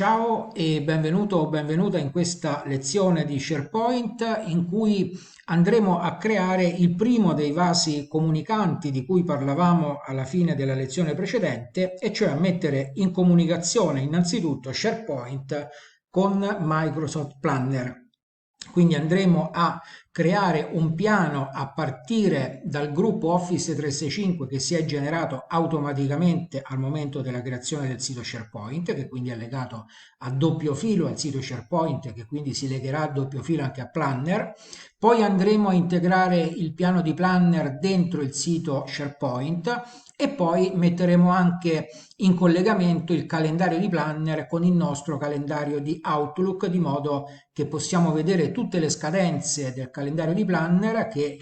Ciao e benvenuto o benvenuta in questa lezione di SharePoint in cui andremo a creare il primo dei vasi comunicanti di cui parlavamo alla fine della lezione precedente, e cioè a mettere in comunicazione innanzitutto SharePoint con Microsoft Planner. Quindi andremo a creare un piano a partire dal gruppo Office 365 che si è generato automaticamente al momento della creazione del sito SharePoint, che quindi è legato a doppio filo al sito SharePoint, che quindi si legherà a doppio filo anche a Planner. Poi andremo a integrare il piano di Planner dentro il sito SharePoint e poi metteremo anche in collegamento il calendario di Planner con il nostro calendario di Outlook, di modo che possiamo vedere tutte le scadenze del calendario di Planner che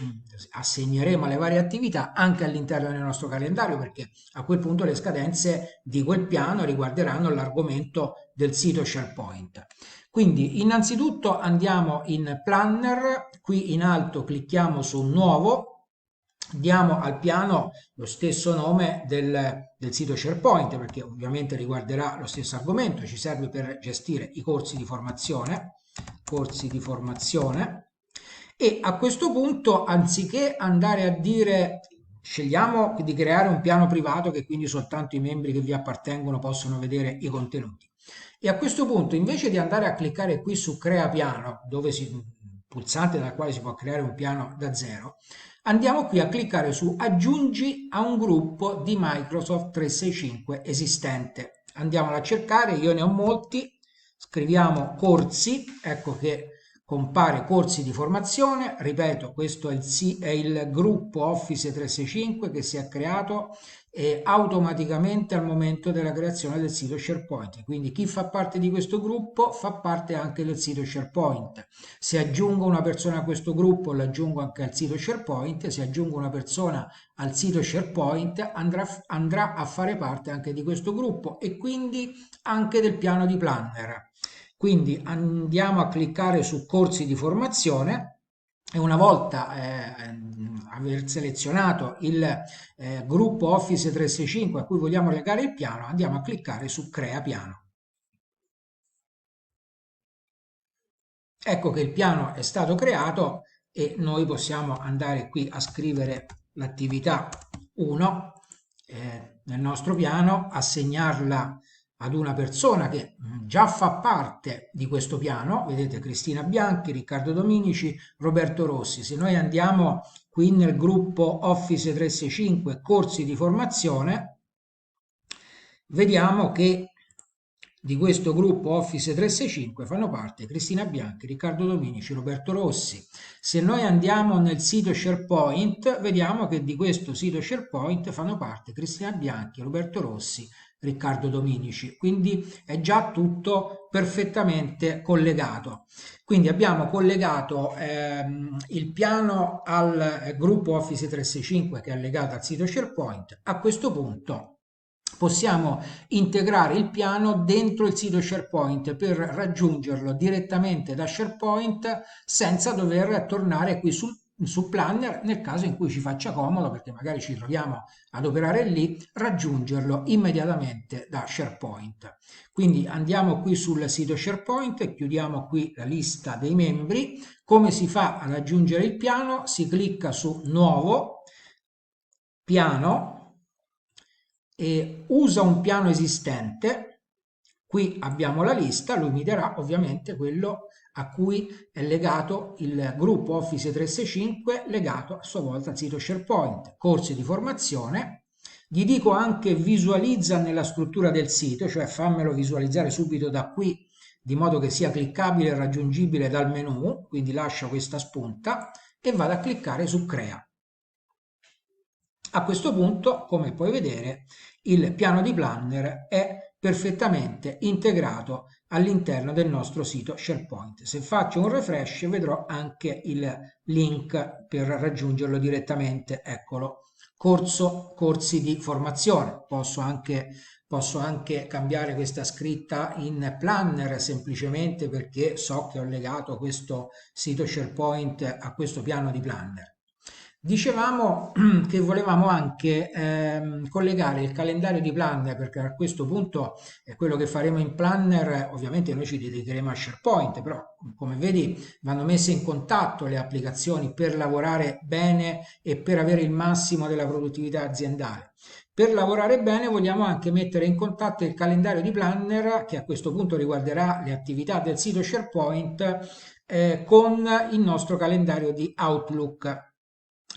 assegneremo alle varie attività anche all'interno del nostro calendario, perché a quel punto le scadenze di quel piano riguarderanno l'argomento del sito SharePoint. Quindi innanzitutto andiamo in Planner, qui in alto clicchiamo su Nuovo, diamo al piano lo stesso nome del sito SharePoint, perché ovviamente riguarderà lo stesso argomento, ci serve per gestire i corsi di formazione. E a questo punto, anziché andare a dire scegliamo di creare un piano privato che quindi soltanto i membri che vi appartengono possono vedere i contenuti. E a questo punto, invece di andare a cliccare qui su Crea piano, pulsante dal quale si può creare un piano da zero, andiamo qui a cliccare su Aggiungi a un gruppo di Microsoft 365 esistente. Andiamolo a cercare, io ne ho molti, scriviamo corsi, ecco che compare corsi di formazione. Ripeto, questo è il gruppo Office 365 che si è creato automaticamente al momento della creazione del sito SharePoint. Quindi chi fa parte di questo gruppo fa parte anche del sito SharePoint. Se aggiungo una persona a questo gruppo, l'aggiungo anche al sito SharePoint. Se aggiungo una persona al sito SharePoint, andrà a fare parte anche di questo gruppo e quindi anche del piano di Planner. Quindi andiamo a cliccare su corsi di formazione e una volta aver selezionato il gruppo Office 365 a cui vogliamo legare il piano, andiamo a cliccare su Crea piano. Ecco che il piano è stato creato e noi possiamo andare qui a scrivere l'attività 1 nel nostro piano, assegnarla ad una persona che già fa parte di questo piano. Vedete, Cristina Bianchi, Riccardo Dominici, Roberto Rossi. Se noi andiamo qui nel gruppo Office 365 corsi di formazione, vediamo che di questo gruppo Office 365 fanno parte Cristina Bianchi, Riccardo Dominici, Roberto Rossi. Se noi andiamo nel sito SharePoint, vediamo che di questo sito SharePoint fanno parte Cristina Bianchi, Roberto Rossi, Riccardo Dominici. Quindi è già tutto perfettamente collegato. Quindi abbiamo collegato il piano al gruppo Office 365 che è legato al sito SharePoint. A questo punto possiamo integrare il piano dentro il sito SharePoint per raggiungerlo direttamente da SharePoint senza dover tornare qui su Planner nel caso in cui ci faccia comodo, perché magari ci troviamo ad operare lì, raggiungerlo immediatamente da SharePoint. Quindi andiamo qui sul sito SharePoint e chiudiamo qui la lista dei membri. Come si fa ad aggiungere il piano? Si clicca su Nuovo, Piano, e usa un piano esistente. Qui abbiamo la lista, lui mi darà ovviamente quello a cui è legato il gruppo Office 365, legato a sua volta al sito SharePoint, corsi di formazione. Gli dico anche visualizza nella struttura del sito, cioè fammelo visualizzare subito da qui, di modo che sia cliccabile e raggiungibile dal menu, quindi lascia questa spunta e vado a cliccare su Crea. A questo punto, come puoi vedere, il piano di Planner è perfettamente integrato all'interno del nostro sito SharePoint. Se faccio un refresh vedrò anche il link per raggiungerlo direttamente. Eccolo, corsi di formazione. Posso anche cambiare questa scritta in Planner semplicemente perché so che ho legato questo sito SharePoint a questo piano di Planner. Dicevamo che volevamo anche collegare il calendario di Planner, perché a questo punto è quello che faremo in Planner. Ovviamente noi ci dedicheremo a SharePoint, però come vedi vanno messe in contatto le applicazioni per lavorare bene e per avere il massimo della produttività aziendale. Per lavorare bene vogliamo anche mettere in contatto il calendario di Planner, che a questo punto riguarderà le attività del sito SharePoint, con il nostro calendario di Outlook.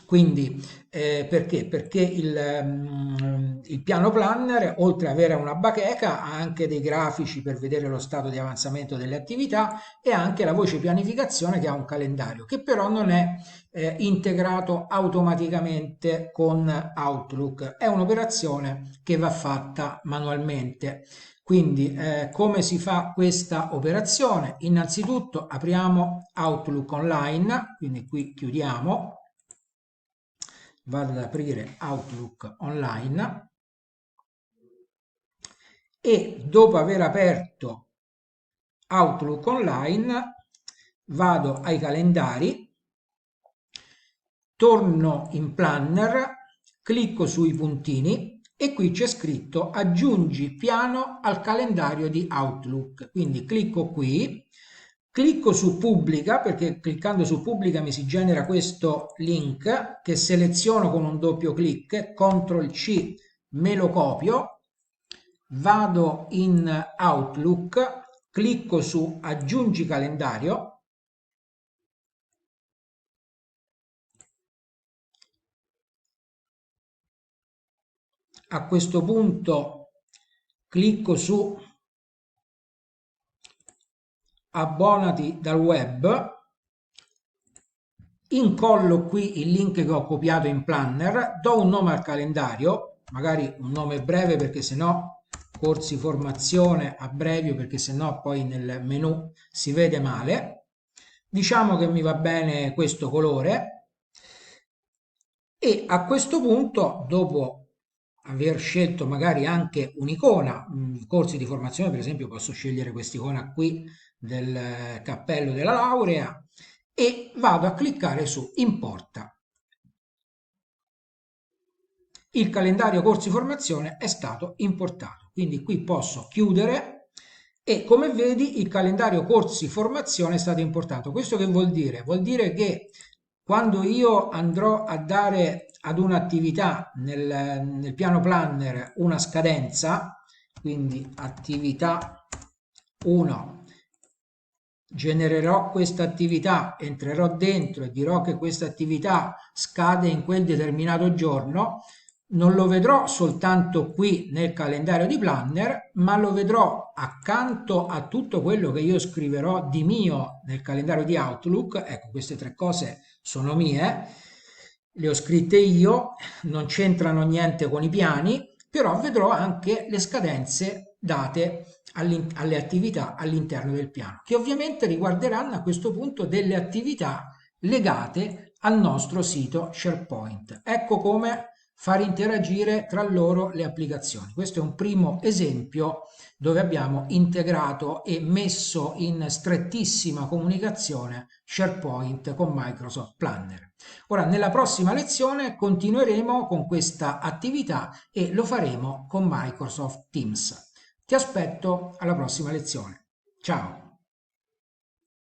Quindi, perché? Perché il piano planner, oltre ad avere una bacheca, ha anche dei grafici per vedere lo stato di avanzamento delle attività e anche la voce pianificazione che ha un calendario, che però non è integrato automaticamente con Outlook. È un'operazione che va fatta manualmente. Quindi, come si fa questa operazione? Innanzitutto apriamo Outlook Online, quindi qui chiudiamo, vado ad aprire Outlook Online e dopo aver aperto Outlook Online vado ai calendari, torno in Planner, clicco sui puntini e qui c'è scritto aggiungi piano al calendario di Outlook. Quindi clicco qui, clicco su pubblica, perché cliccando su pubblica mi si genera questo link che seleziono con un doppio clic, CTRL C, me lo copio, vado in Outlook, clicco su aggiungi calendario. A questo punto clicco su abbonati dal web, incollo qui il link che ho copiato in Planner, do un nome al calendario, magari un nome breve perché sennò corsi formazione abbrevio, perché sennò poi nel menu si vede male. Diciamo che mi va bene questo colore e a questo punto, dopo aver scelto magari anche un'icona, corsi di formazione per esempio posso scegliere quest'icona qui del cappello della laurea e vado a cliccare su importa. Il calendario corsi formazione è stato importato, quindi qui posso chiudere e come vedi il calendario corsi formazione è stato importato. Questo che vuol dire? Vuol dire che quando io andrò a dare ad un'attività nel piano planner una scadenza, quindi attività 1, genererò questa attività, entrerò dentro e dirò che questa attività scade in quel determinato giorno, non lo vedrò soltanto qui nel calendario di Planner, ma lo vedrò accanto a tutto quello che io scriverò di mio nel calendario di Outlook. Ecco, queste tre cose sono mie, le ho scritte io, non c'entrano niente con i piani, però vedrò anche le scadenze date alle attività all'interno del piano, che ovviamente riguarderanno a questo punto delle attività legate al nostro sito SharePoint. Ecco come far interagire tra loro le applicazioni. Questo è un primo esempio dove abbiamo integrato e messo in strettissima comunicazione SharePoint con Microsoft Planner. Ora, nella prossima lezione continueremo con questa attività e lo faremo con Microsoft Teams. Ti aspetto alla prossima lezione. Ciao!